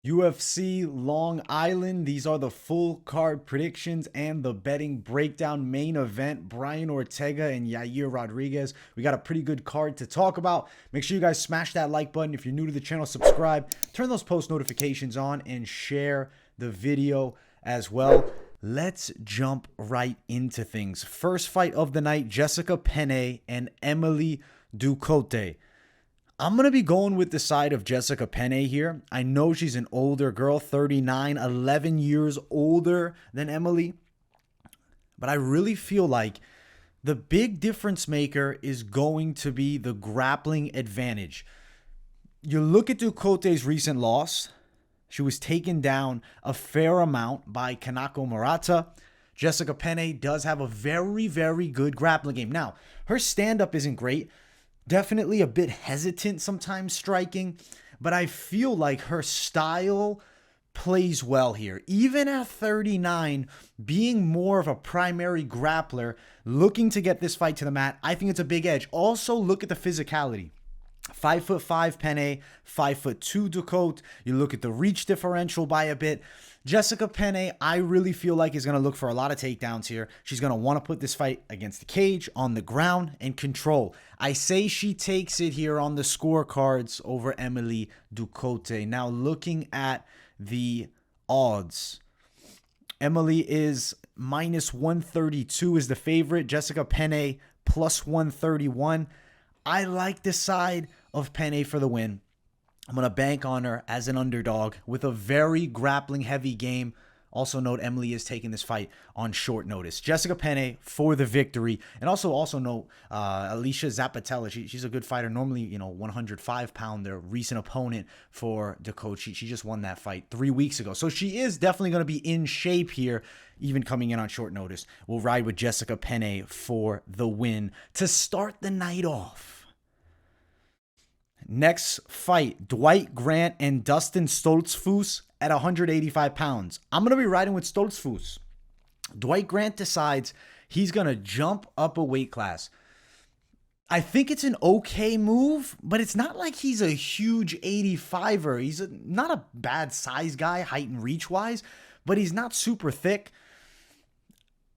UFC Long Island. These are the full card predictions and the betting breakdown. Main event, Brian Ortega and Yair Rodriguez. We got a pretty good card to talk about. Make sure you guys smash that like button. If you're new to the channel, subscribe. Turn those post notifications on and share the video as well. Let's jump right into things. First fight of the night, Jessica Penne and Emily Ducote. I'm going to be going with the side of Jessica Penne here. I know she's an older girl, 39, 11 years older than Emily. But I really feel like the big difference maker is going to be the grappling advantage. You look at Ducote's recent loss. She was taken down a fair amount by Kanako Murata. Jessica Penne does have a very, very good grappling game. Now, her stand-up isn't great. Definitely a bit hesitant sometimes striking, but I feel like her style plays well here. Even at 39, being more of a primary grappler, looking to get this fight to the mat, I think it's a big edge. Also, look at the physicality. 5'5" Penne, 5'2" Ducote. You look at the reach differential by a bit. Jessica Penne, I really feel like is going to look for a lot of takedowns here. She's going to want to put this fight against the cage, on the ground, and control. I say she takes it here on the scorecards over Emily Ducote. Now, looking at the odds, Emily is minus 132 is the favorite. Jessica Penne plus 131. I like the side of Penne for the win. I'm going to bank on her as an underdog with a very grappling-heavy game. Also note Emily is taking this fight on short notice. Jessica Penne for the victory. And also note Alicia Zapatella. She's a good fighter. Normally, 105-pounder, recent opponent for Ducote. She just won that fight 3 weeks ago. So she is definitely going to be in shape here, even coming in on short notice. We'll ride with Jessica Penne for the win to start the night off. Next fight, Dwight Grant and Dustin Stoltzfus at 185 pounds. I'm going to be riding with Stoltzfus. Dwight Grant decides he's going to jump up a weight class. I think it's an okay move, but it's not like he's a huge 85er. He's not a bad size guy, height and reach-wise, but he's not super thick.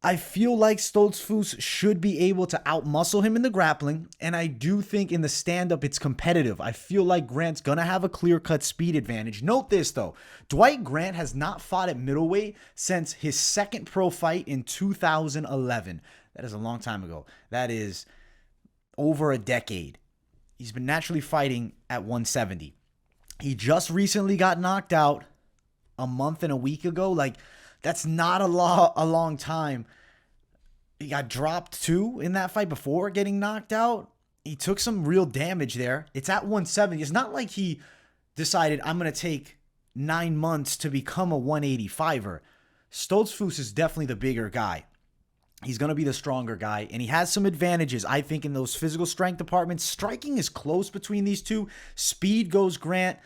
I feel like Stoltzfus should be able to outmuscle him in the grappling, and I do think in the stand-up it's competitive. I feel like Grant's going to have a clear-cut speed advantage. Note this, though. Dwight Grant has not fought at middleweight since his second pro fight in 2011. That is a long time ago. That is over a decade. He's been naturally fighting at 170. He just recently got knocked out a month and a week ago. That's not a long time. He got dropped too in that fight before getting knocked out. He took some real damage there. It's at 170. It's not like he decided, I'm going to take 9 months to become a 185er. Stoltzfus is definitely the bigger guy. He's going to be the stronger guy, and he has some advantages, I think, in those physical strength departments. Striking is close between these two. Speed goes Grant.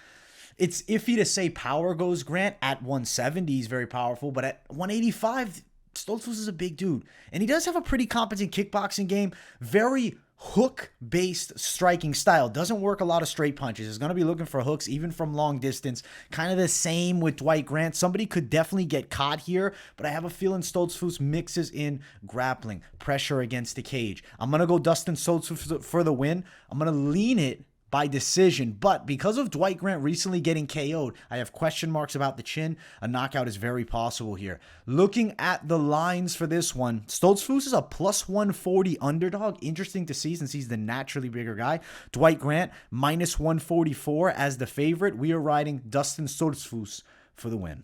It's iffy to say power goes Grant. At 170, he's very powerful. But at 185, Stoltzfus is a big dude. And he does have a pretty competent kickboxing game. Very hook-based striking style. Doesn't work a lot of straight punches. Is going to be looking for hooks even from long distance. Kind of the same with Dwight Grant. Somebody could definitely get caught here. But I have a feeling Stoltzfus mixes in grappling. Pressure against the cage. I'm going to go Dustin Stoltzfus for the win. I'm going to lean it by decision, but because of Dwight Grant recently getting KO'd, I have question marks about the chin. A knockout is very possible here. Looking at the lines for this one, Stoltzfus is a plus 140 underdog. Interesting to see since he's the naturally bigger guy. Dwight Grant, minus 144 as the favorite. We are riding Dustin Stoltzfus for the win.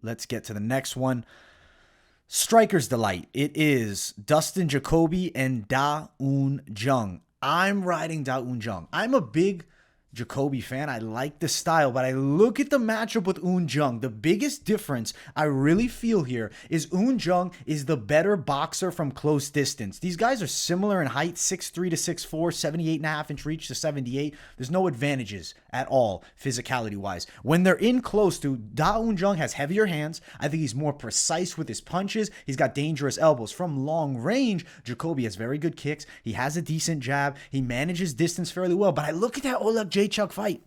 Let's get to the next one. Striker's Delight. It is Dustin Jacoby and Jung. I'm riding Jung. I'm a big Jacoby fan. I like the style, but I look at the matchup with Jung. The biggest difference I really feel here is Jung is the better boxer from close distance. These guys are similar in height, 6'3 to 6'4, 78.5-inch reach to 78. There's no advantages at all, physicality-wise. When they're in close to, Jung has heavier hands. I think he's more precise with his punches. He's got dangerous elbows. From long range, Jacoby has very good kicks. He has a decent jab. He manages distance fairly well. But I look at that Oleg Jacek fight.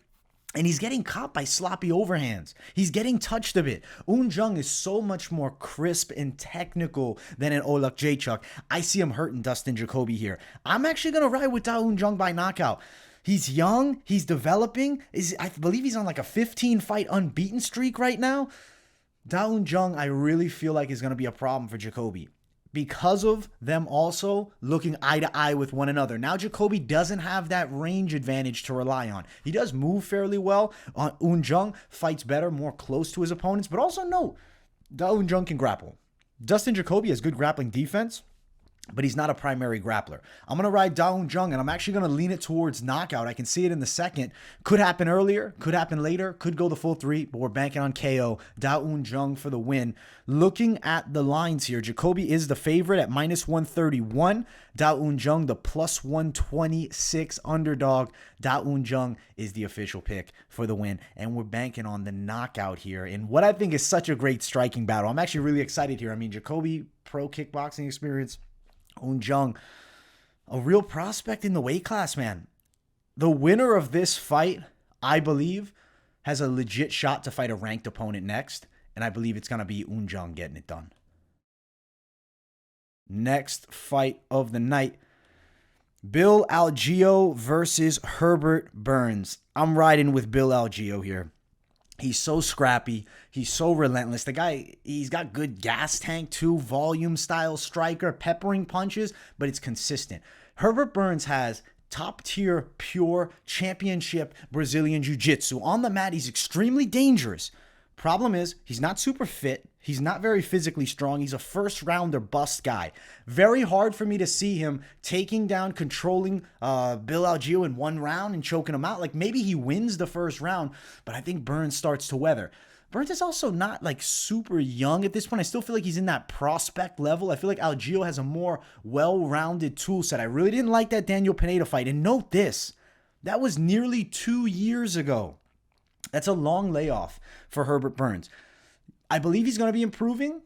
And he's getting caught by sloppy overhands. He's getting touched a bit. Jung is so much more crisp and technical than an Jacek. I see him hurting Dustin Jacoby here. I'm actually going to ride with Jung by knockout. He's young. He's developing. I believe he's on like a 15-fight unbeaten streak right now. Jung, I really feel like is going to be a problem for Jacoby, because of them also looking eye to eye with one another. Now Jacoby doesn't have that range advantage to rely on. He does move fairly well. Jung fights better, more close to his opponents, but also note, Jung can grapple. Dustin Jacoby has good grappling defense, but he's not a primary grappler. I'm going to ride Jung, and I'm actually going to lean it towards knockout. I can see it in the second. Could happen earlier, could happen later, could go the full 3, but we're banking on KO. Jung for the win. Looking at the lines here, Jacoby is the favorite at -131. Jung, the +126 underdog. Jung is the official pick for the win, and we're banking on the knockout here in what I think is such a great striking battle. I'm actually really excited here. I mean, Jacoby, pro kickboxing experience. Jung, a real prospect in the weight class, man. The winner of this fight, I believe, has a legit shot to fight a ranked opponent next, and I believe it's going to be Jung getting it done. Next fight of the night, Bill Algeo versus Herbert Burns. I'm riding with Bill Algeo here. He's so scrappy. He's so relentless. The guy, he's got good gas tank too, volume style striker, peppering punches, but it's consistent. Herbert Burns has top tier, pure, championship Brazilian jiu-jitsu. On the mat, he's extremely dangerous. Problem is, he's not super fit. He's not very physically strong. He's a first rounder bust guy. Very hard for me to see him taking down, controlling Bill Algeo in one round and choking him out. Like maybe he wins the first round, but I think Burns starts to weather. Burns is also not like super young at this point. I still feel like he's in that prospect level. I feel like Algeo has a more well-rounded tool set. I really didn't like that Daniel Pineda fight. And note this, that was nearly 2 years ago. That's a long layoff for Herbert Burns. I believe he's going to be improving,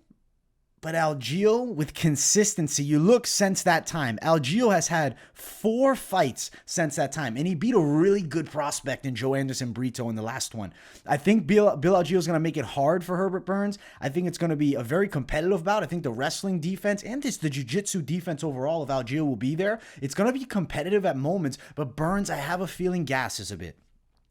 but Algeo with consistency, you look since that time. Algeo has had 4 fights since that time, and he beat a really good prospect in Joe Anderson Brito in the last one. I think Bill Algeo is going to make it hard for Herbert Burns. I think it's going to be a very competitive bout. I think the wrestling defense and the jiu-jitsu defense overall of Algeo will be there. It's going to be competitive at moments, but Burns, I have a feeling, gasses a bit.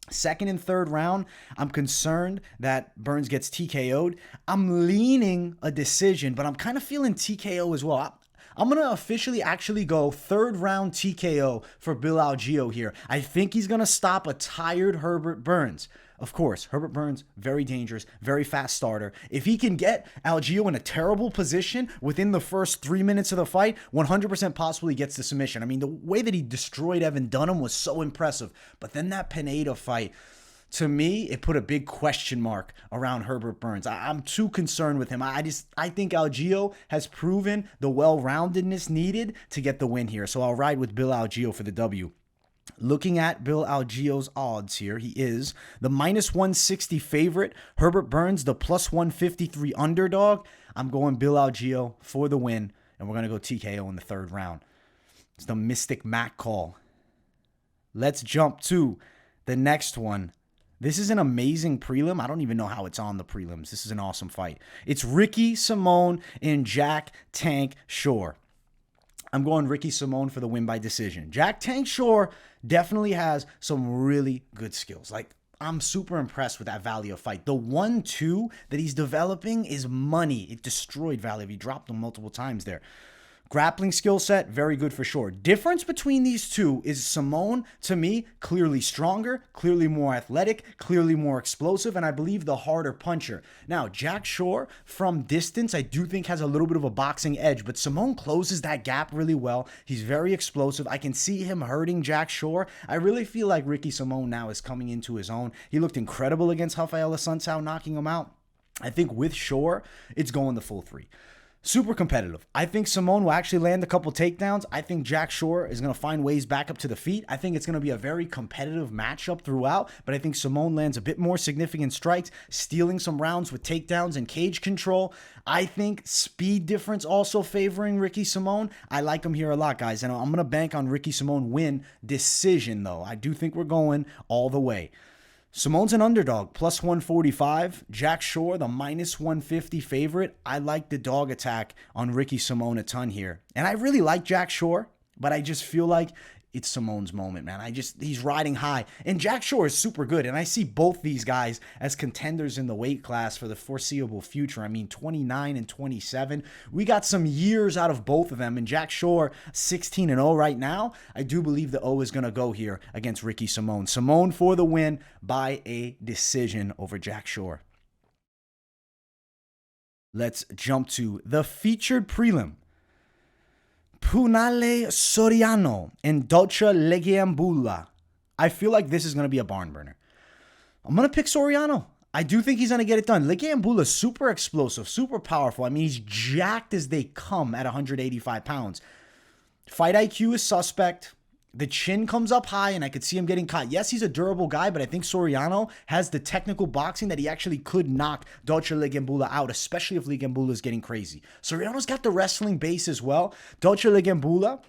Second and third round, I'm concerned that Burns gets TKO'd. I'm leaning a decision, but I'm kind of feeling TKO as well. I'm going to officially actually go third round TKO for Bill Algeo here. I think he's going to stop a tired Herbert Burns. Of course, Herbert Burns, very dangerous, very fast starter. If he can get Algeo in a terrible position within the first 3 minutes of the fight, 100% possible he gets the submission. I mean, the way that he destroyed Evan Dunham was so impressive. But then that Pineda fight, to me, it put a big question mark around Herbert Burns. I'm too concerned with him. I think Algeo has proven the well-roundedness needed to get the win here. So I'll ride with Bill Algeo for the W. Looking at Bill Algeo's odds here, he is the -160 favorite. Herbert Burns, the +153 underdog. I'm going Bill Algeo for the win, and we're going to go TKO in the third round. It's the Mystic Mac call. Let's jump to the next one. This is an amazing prelim. I don't even know how it's on the prelims. This is an awesome fight. It's Ricky Simón and Jack Tank Shore. I'm going Ricky Simón for the win by decision. Jack Tank Shore definitely has some really good skills. Like, I'm super impressed with that Valiev fight. The 1-2 that he's developing is money. It destroyed Valiev. He dropped him multiple times there. Grappling skill set, very good for sure. Difference between these two is Simón, to me, clearly stronger, clearly more athletic, clearly more explosive, and I believe the harder puncher. Now, Jack Shore, from distance, I do think has a little bit of a boxing edge, but Simón closes that gap really well. He's very explosive. I can see him hurting Jack Shore. I really feel like Ricky Simón now is coming into his own. He looked incredible against Rafael Assunção, knocking him out. I think with Shore, it's going the full 3. Super competitive. I think Simón will actually land a couple takedowns. I think Jack Shore is going to find ways back up to the feet. I think it's going to be a very competitive matchup throughout, but I think Simón lands a bit more significant strikes, stealing some rounds with takedowns and cage control. I think speed difference also favoring Ricky Simón. I like him here a lot, guys, and I'm going to bank on Ricky Simón win decision, though. I do think we're going all the way. Simón's an underdog, plus 145. Jack Shore, the minus 150 favorite. I like the dog attack on Ricky Simón a ton here. And I really like Jack Shore, but I just feel like it's Simón's moment, man. He's riding high. And Jack Shore is super good. And I see both these guys as contenders in the weight class for the foreseeable future. I mean, 29 and 27. We got some years out of both of them. And Jack Shore, 16-0 right now. I do believe the O is going to go here against Ricky Simón. Simón for the win by a decision over Jack Shore. Let's jump to the featured prelim. Punahele Soriano and Lungiambula. I feel like this is going to be a barn burner. I'm going to pick Soriano. I do think he's going to get it done. Lungiambula is super explosive, super powerful. I mean, he's jacked as they come at 185 pounds. Fight IQ is suspect. The chin comes up high, and I could see him getting caught. Yes, he's a durable guy, but I think Soriano has the technical boxing that he actually could knock Lungiambula out, especially if Lungiambula is getting crazy. Soriano's got the wrestling base as well. Lungiambula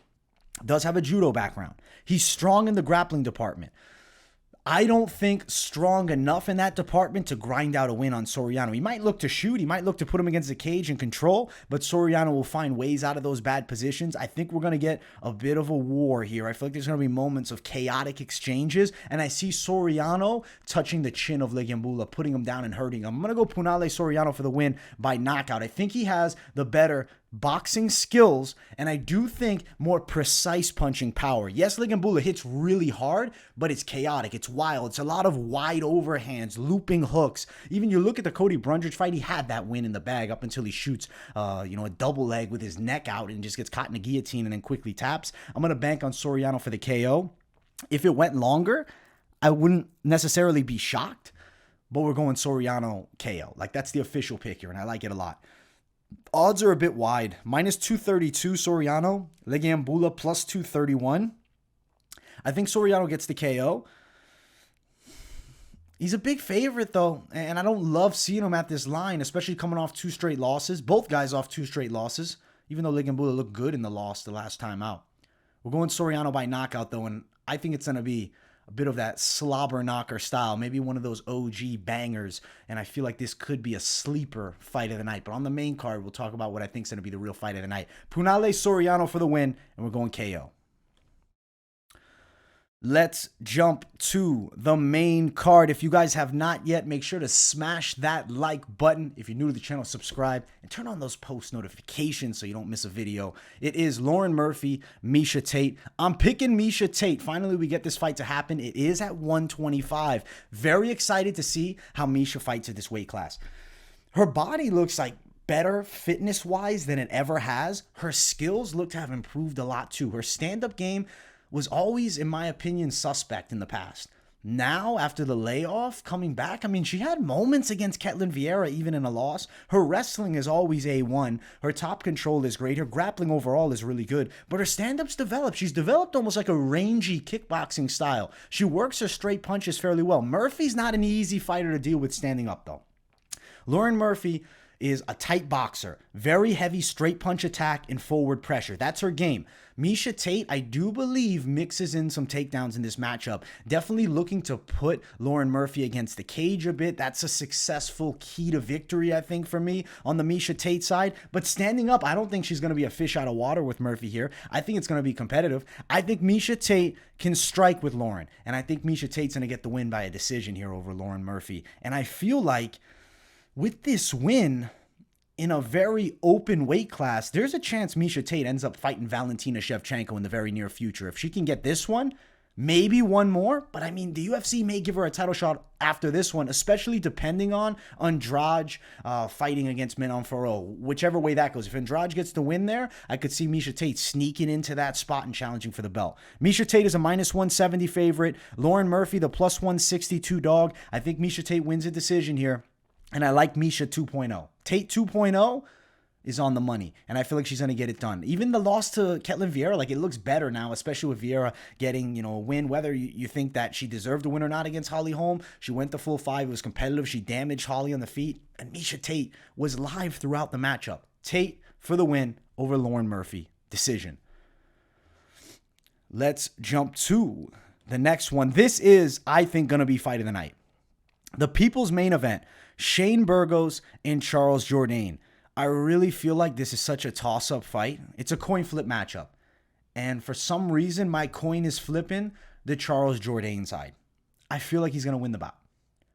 does have a judo background. He's strong in the grappling department. I don't think strong enough in that department to grind out a win on Soriano. He might look to shoot. He might look to put him against the cage and control, but Soriano will find ways out of those bad positions. I think we're going to get a bit of a war here. I feel like there's going to be moments of chaotic exchanges, and I see Soriano touching the chin of Lungiambula, putting him down and hurting him. I'm going to go Punahele Soriano for the win by knockout. I think he has the better boxing skills, and I do think more precise punching power. Yes, Lungiambula hits really hard, but it's chaotic. It's wild. It's a lot of wide overhands, looping hooks. Even you look at the Cody Brundage fight, he had that win in the bag up until he shoots, a double leg with his neck out and just gets caught in a guillotine and then quickly taps. I'm going to bank on Soriano for the KO. If it went longer, I wouldn't necessarily be shocked, but we're going Soriano KO. Like, that's the official pick here, and I like it a lot. Odds are a bit wide. Minus 232 Soriano. Lungiambula plus 231. I think Soriano gets the KO. He's a big favorite, though, and I don't love seeing him at this line, especially coming off 2 straight losses. Both guys off 2 straight losses, even though Lungiambula looked good in the loss the last time out. We're going Soriano by knockout, though, and I think it's going to be a bit of that slobber knocker style, maybe one of those OG bangers, and I feel like this could be a sleeper fight of the night. But on the main card, we'll talk about what I think is going to be the real fight of the night. Punahele Soriano for the win, and we're going KO. Let's jump to the main card. If you guys have not yet, make sure to smash that like button. If you're new to the channel, subscribe and turn on those post notifications so you don't miss a video. It is Lauren Murphy, Miesha Tate. I'm picking Miesha Tate. Finally, we get this fight to happen. It is at 125. Very excited to see how Miesha fights at this weight class. Her body looks like better fitness-wise than it ever has. Her skills look to have improved a lot too. Her stand-up game was always, in my opinion, suspect in the past. Now, after the layoff, coming back, I mean, she had moments against Ketlen Vieira, even in a loss. Her wrestling is always A1. Her top control is great. Her grappling overall is really good. But her stand-up's developed. She's developed almost like a rangy kickboxing style. She works her straight punches fairly well. Murphy's not an easy fighter to deal with standing up, though. Lauren Murphy is a tight boxer. Very heavy straight punch attack and forward pressure. That's her game. Miesha Tate, I do believe, mixes in some takedowns in this matchup. Definitely looking to put Lauren Murphy against the cage a bit. That's a successful key to victory, I think, for me on the Miesha Tate side. But standing up, I don't think she's going to be a fish out of water with Murphy here. I think it's going to be competitive. I think Miesha Tate can strike with Lauren. And I think Miesha Tate's going to get the win by a decision here over Lauren Murphy. And I feel like with this win in a very open weight class, there's a chance Miesha Tate ends up fighting Valentina Shevchenko in the very near future. If she can get this one, maybe one more. But I mean, the UFC may give her a title shot after this one, especially depending on Andrade fighting against Manon Fiorot. Whichever way that goes. If Andrade gets the win there, I could see Miesha Tate sneaking into that spot and challenging for the belt. Miesha Tate is a minus 170 favorite. Lauren Murphy, the plus 162 dog. I think Miesha Tate wins a decision here. And I like Miesha 2.0. Tate 2.0 is on the money. And I feel like she's going to get it done. Even the loss to Ketlen Vieira, like, it looks better now, especially with Vieira getting, a win. Whether you think that she deserved a win or not against Holly Holm, she went the full 5. It was competitive. She damaged Holly on the feet. And Miesha Tate was live throughout the matchup. Tate for the win over Lauren Murphy. Decision. Let's jump to the next one. This is, I think, going to be fight of the night. The people's main event, Shane Burgos and Charles Jourdain. I really feel like this is such a toss-up fight. It's a coin flip matchup. And for some reason, my coin is flipping the Charles Jourdain side. I feel like he's going to win the bout.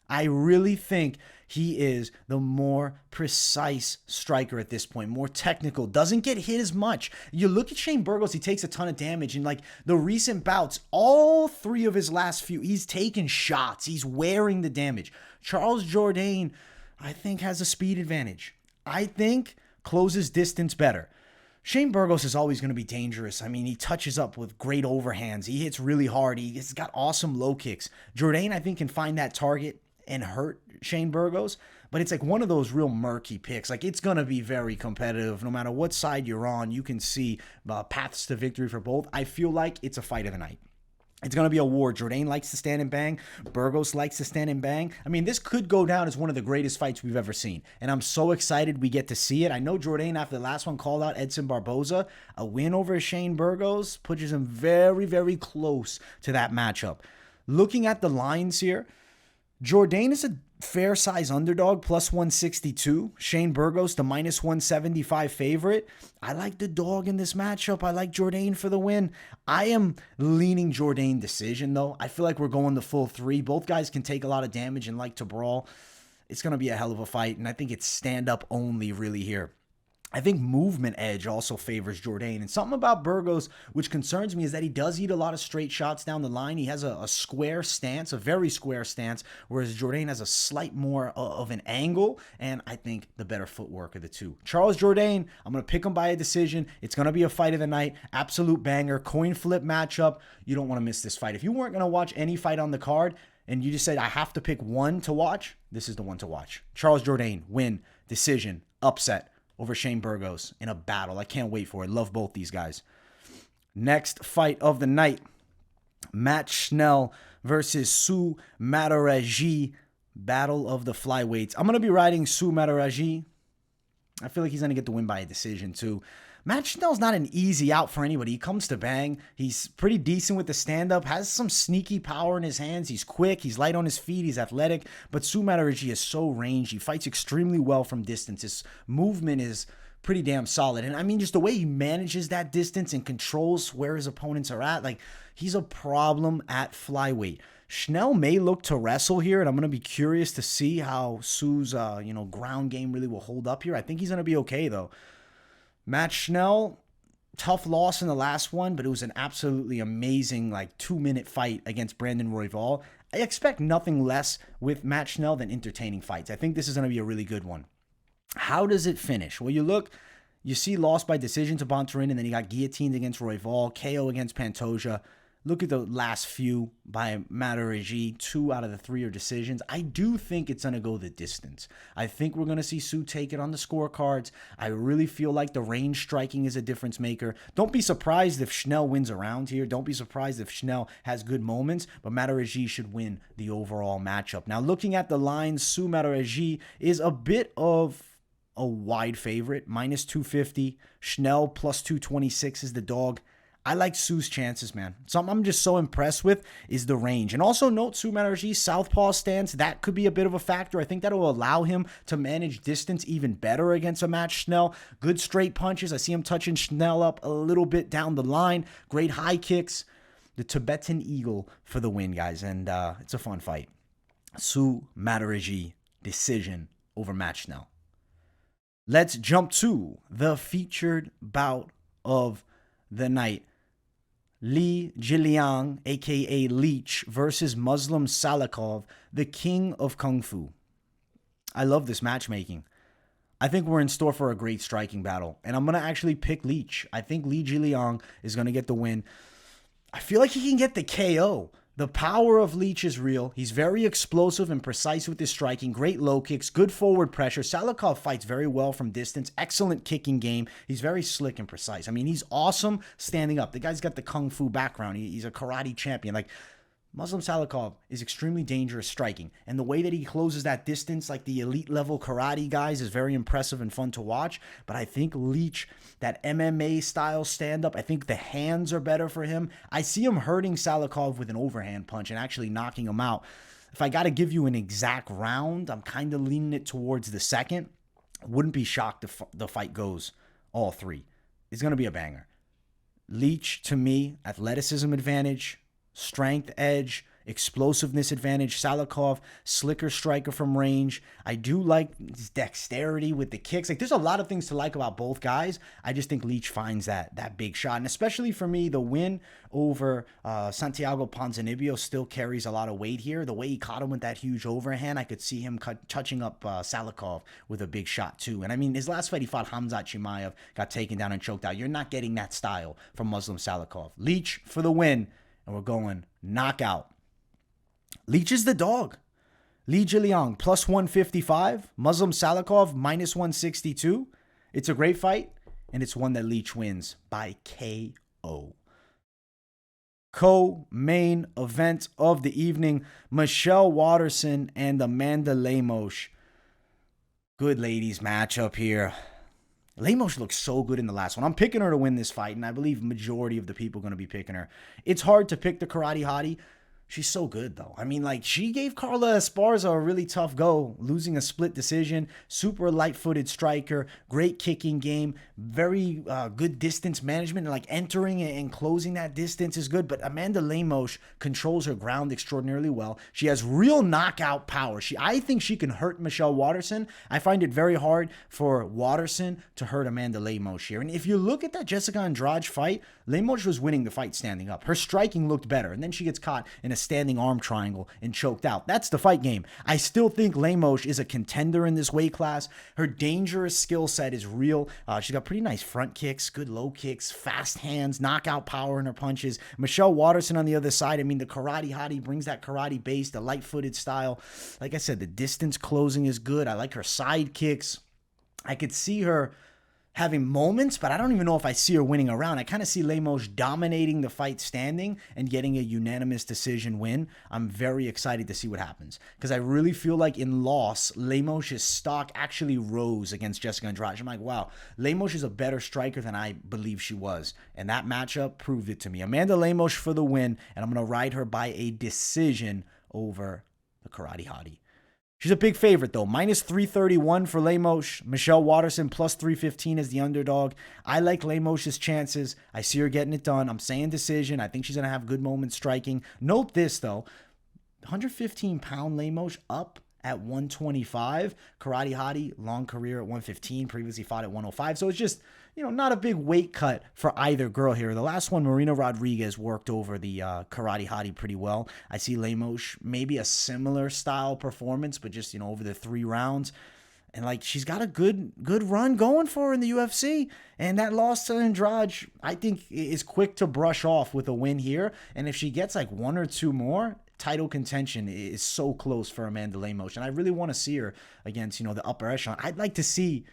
I really think he is the more precise striker at this point, more technical, doesn't get hit as much. You look at Shane Burgos, he takes a ton of damage. In like the recent bouts, all three of his last few, he's taking shots. He's wearing the damage. Charles Jourdain, I think, has a speed advantage. I think closes distance better. Shane Burgos is always going to be dangerous. I mean, he touches up with great overhands. He hits really hard. He's got awesome low kicks. Jourdain, I think, can find that target and hurt Shane Burgos, but it's like one of those real murky picks. Like, it's going to be very competitive. No matter what side you're on, you can see paths to victory for both. I feel like it's a fight of the night. It's going to be a war. Jourdain likes to stand and bang. Burgos likes to stand and bang. I mean, this could go down as one of the greatest fights we've ever seen. And I'm so excited we get to see it. I know Jourdain, after the last one, called out Edson Barboza. A win over Shane Burgos pushes him very, very close to that matchup. Looking at the lines here, Jourdain is a fair size underdog, plus 162. Shane Burgos, the minus 175 favorite. I like the dog in this matchup. I like Jourdain for the win. I am leaning Jourdain decision, though. I feel like we're going the full three. Both guys can take a lot of damage and like to brawl. It's going to be a hell of a fight, and I think it's stand-up only really here. I think movement edge also favors Jourdain. And something about Burgos which concerns me is that he does eat a lot of straight shots down the line. He has a square stance, a very square stance, whereas Jourdain has a slight more of an angle, and I think the better footwork of the two. Charles Jourdain, I'm going to pick him by a decision. It's going to be a fight of the night. Absolute banger. Coin flip matchup. You don't want to miss this fight. If you weren't going to watch any fight on the card and you just said, I have to pick one to watch, this is the one to watch. Charles Jourdain, win, decision, upset over Shane Burgos in a battle. I can't wait for it. Love both these guys. Next fight of the night, Matt Schnell versus Sumudaerji, battle of the flyweights. I'm going to be riding Sumudaerji. I feel like he's going to get the win by a decision too. Matt Schnell's not an easy out for anybody. He comes to bang. He's pretty decent with the stand-up, has some sneaky power in his hands. He's quick. He's light on his feet. He's athletic. But Sumudaerji is so ranged. He fights extremely well from distance. His movement is pretty damn solid. And I mean, just the way he manages that distance and controls where his opponents are at, like, he's a problem at flyweight. Schnell may look to wrestle here, and I'm going to be curious to see how Su's ground game really will hold up here. I think he's going to be okay, though. Matt Schnell, tough loss in the last one, but it was an absolutely amazing 2-minute fight against Brandon Royval. I expect nothing less with Matt Schnell than entertaining fights. I think this is going to be a really good one. How does it finish? Well, you see lost by decision to Bontarin, and then he got guillotined against Royval, KO against Pantoja. Look at the last few by Sumudaerji. 2 out of the 3 are decisions. I do think it's going to go the distance. I think we're going to see Su take it on the scorecards. I really feel like the range striking is a difference maker. Don't be surprised if Schnell wins around here. Don't be surprised if Schnell has good moments, but Sumudaerji should win the overall matchup. Now, looking at the lines, Sumudaerji is a bit of a wide favorite, minus 250. Schnell plus 226 is the dog. I like Su's chances, man. Something I'm just so impressed with is the range. And also note Sumudaerji's southpaw stance. That could be a bit of a factor. I think that will allow him to manage distance even better against a Matt Schnell. Good straight punches. I see him touching Schnell up a little bit down the line. Great high kicks. The Tibetan Eagle for the win, guys. And it's a fun fight. Sumudaerji decision over Matt Schnell. Let's jump to the featured bout of the night. Jingliang, a.k.a. Leech, versus Muslim Salikhov, the king of Kung Fu. I love this matchmaking. I think we're in store for a great striking battle, and I'm going to actually pick Leech. I think Jingliang is going to get the win. I feel like he can get the KO. The power of Leech is real. He's very explosive and precise with his striking. Great low kicks, good forward pressure. Salikhov fights very well from distance. Excellent kicking game. He's very slick and precise. I mean, he's awesome standing up. The guy's got the Kung Fu background. He's a karate champion. Muslim Salikhov is extremely dangerous striking. And the way that he closes that distance, like the elite level karate guys, is very impressive and fun to watch. But I think Leech, that MMA style stand-up, I think the hands are better for him. I see him hurting Salikhov with an overhand punch and actually knocking him out. if I got to give you an exact round, I'm kind of leaning it towards the second. Wouldn't be shocked if the fight goes all 3. It's going to be a banger. Leach, to me, athleticism advantage, strength edge, explosiveness advantage. Salikhov, slicker striker from range. I do like his dexterity with the kicks. Like, there's a lot of things to like about both guys. I just think Leach finds that big shot. And especially for me, the win over Santiago Ponzinibbio still carries a lot of weight here. The way he caught him with that huge overhand, I could see him touching up Salikhov with a big shot too. And I mean, his last fight, he fought Khamzat Chimaev, got taken down and choked out. You're not getting that style from Muslim Salikhov. Leach for the win, and we're going knockout. Leach is the dog. Li Jingliang plus 155. Muslim Salikhov minus 162. It's a great fight, and it's one that Leach wins by KO. Co-main event of the evening, Michelle Waterson and Amanda Lemos. Good ladies matchup here. Lemos looks so good in the last one. I'm picking her to win this fight, and I believe majority of the people are going to be picking her. It's hard to pick the karate hottie. She's so good, though. I mean, like, she gave Carla Esparza a really tough go, losing a split decision. Super light-footed striker, great kicking game, very good distance management, and like entering and closing that distance is good. But Amanda Lemos controls her ground extraordinarily well. She has real knockout power. I think she can hurt Michelle Waterson. I find it very hard for Waterson to hurt Amanda Lemos here. And if you look at that Jessica Andrade fight, Lemos was winning the fight standing up. Her striking looked better, and then she gets caught in a standing arm triangle and choked out. That's the fight game. I still think Lemos is a contender in this weight class. Her dangerous skill set is real. She's got pretty nice front kicks, good low kicks, fast hands, knockout power in her punches. Michelle Waterson on the other side, I mean, the karate hottie brings that karate base, the light-footed style. Like I said, the distance closing is good. I like her side kicks. I could see her having moments, but I don't even know if I see her winning a round. I kind of see Lemos dominating the fight standing and getting a unanimous decision win. I'm very excited to see what happens because I really feel like in loss, Lemos' stock actually rose against Jessica Andrade. I'm like, wow, Lemos is a better striker than I believe she was, and that matchup proved it to me. Amanda Lemos for the win, and I'm going to ride her by a decision over the karate hottie. She's a big favorite, though. Minus 331 for Lemos. Michelle Waterson plus 315 as the underdog. I like Lemos' chances. I see her getting it done. I'm saying decision. I think she's going to have good moments striking. Note this, though. 115-pound Lemos up at 125. Karate hottie, long career at 115. Previously fought at 105. So it's just, not a big weight cut for either girl here. The last one, Marina Rodriguez, worked over the karate hottie pretty well. I see Lemos maybe a similar style performance, but just, over the 3 rounds. And, like, she's got a good run going for her in the UFC. And that loss to Andrade, I think, is quick to brush off with a win here. And if she gets, like, 1 or 2 more, title contention is so close for Amanda Lemos. And I really want to see her against, the upper echelon. I'd like to see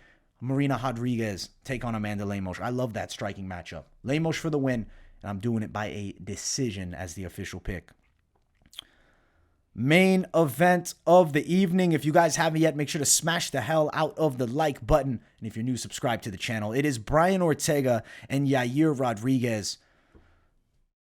Marina Rodriguez take on Amanda Lemos. I love that striking matchup. Lemos for the win, and I'm doing it by a decision as the official pick. Main event of the evening. If you guys haven't yet, make sure to smash the hell out of the like button. And if you're new, subscribe to the channel. It is Brian Ortega and Yair Rodriguez.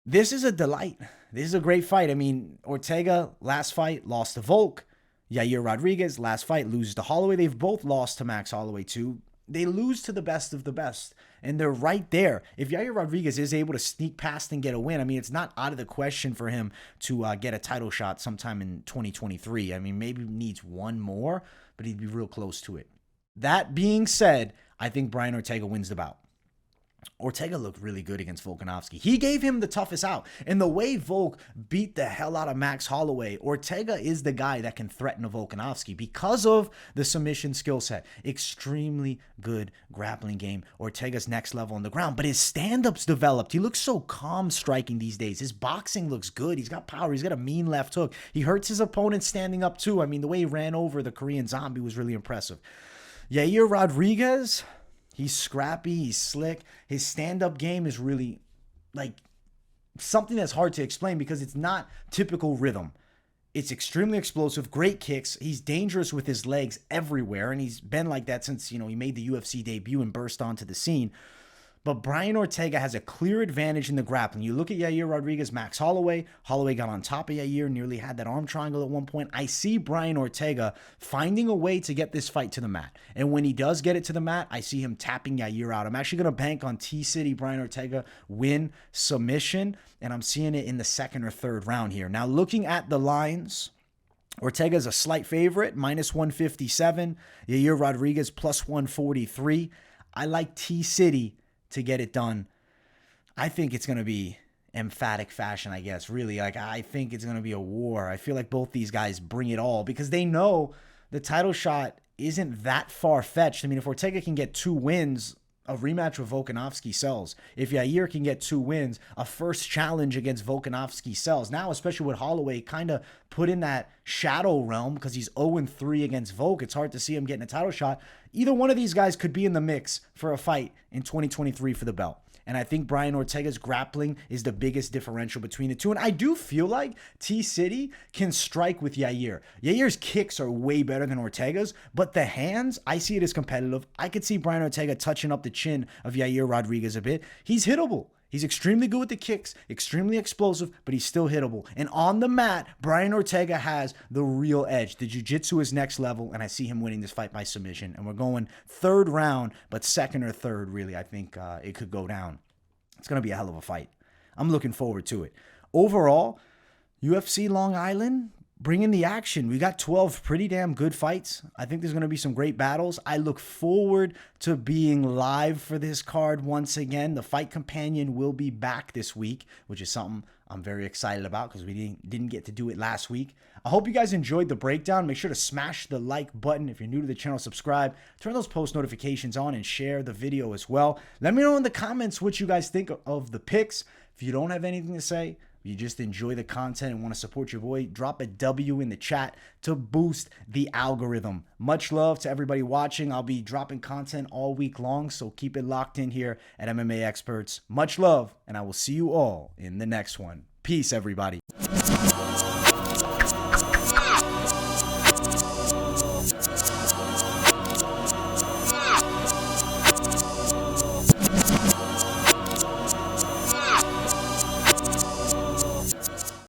This is a delight. This is a great fight. I mean, Ortega, last fight, lost to Volk. Yair Rodriguez, last fight, loses to Holloway. They've both lost to Max Holloway, too. They lose to the best of the best, and they're right there. If Yair Rodriguez is able to sneak past and get a win, I mean, it's not out of the question for him to get a title shot sometime in 2023. I mean, maybe he needs one more, but he'd be real close to it. That being said, I think Brian Ortega wins the bout. Ortega looked really good against Volkanovski. He gave him the toughest out. And the way Volk beat the hell out of Max Holloway, Ortega is the guy that can threaten a Volkanovski because of the submission skill set. Extremely good grappling game. Ortega's next level on the ground. But his stand-ups developed. He looks so calm striking these days. His boxing looks good. He's got power. He's got a mean left hook. He hurts his opponent standing up too. I mean, the way he ran over the Korean Zombie was really impressive. Yair Rodriguez, he's scrappy, he's slick. His stand-up game is really, like, something that's hard to explain because it's not typical rhythm. It's extremely explosive, great kicks. He's dangerous with his legs everywhere, and he's been like that since, he made the UFC debut and burst onto the scene. But Brian Ortega has a clear advantage in the grappling. You look at Yair Rodriguez, Max Holloway. Holloway got on top of Yair, nearly had that arm triangle at one point. I see Brian Ortega finding a way to get this fight to the mat. And when he does get it to the mat, I see him tapping Yair out. I'm actually going to bank on T-City Brian Ortega win submission, and I'm seeing it in the second or third round here. Now, looking at the lines, Ortega is a slight favorite, minus 157. Yair Rodriguez plus 143. I like T-City to get it done. I think it's going to be emphatic fashion, I guess. Really, like, I think it's going to be a war. I feel like both these guys bring it all because they know the title shot isn't that far-fetched. I mean, if Ortega can get 2 wins, a rematch with Volkanovski sells. If Yair can get 2 wins, a first challenge against Volkanovski sells. Now, especially with Holloway kind of put in that shadow realm because he's 0-3 against Volk, it's hard to see him getting a title shot. Either one of these guys could be in the mix for a fight in 2023 for the belt. And I think Brian Ortega's grappling is the biggest differential between the two. And I do feel like T-City can strike with Yair. Yair's kicks are way better than Ortega's, but the hands, I see it as competitive. I could see Brian Ortega touching up the chin of Yair Rodriguez a bit. He's hittable. He's extremely good with the kicks, extremely explosive, but he's still hittable. And on the mat, Brian Ortega has the real edge. The jiu-jitsu is next level, and I see him winning this fight by submission. And we're going third round, but second or third, really, I think it could go down. It's going to be a hell of a fight. I'm looking forward to it. Overall, UFC Long Island, bringing the action. We got 12 pretty damn good fights. I think there's going to be some great battles. I look forward to being live for this card once again. The Fight Companion will be back this week, which is something I'm very excited about because we didn't get to do it last week. I hope you guys enjoyed the breakdown. Make sure to smash the like button. If you're new to the channel, subscribe. Turn those post notifications on and share the video as well. Let me know in the comments what you guys think of the picks. If you don't have anything to say, you just enjoy the content and want to support your boy, drop a W in the chat to boost the algorithm. Much love to everybody watching. I'll be dropping content all week long, so keep it locked in here at MMA Experts. Much love, and I will see you all in the next one. Peace, everybody.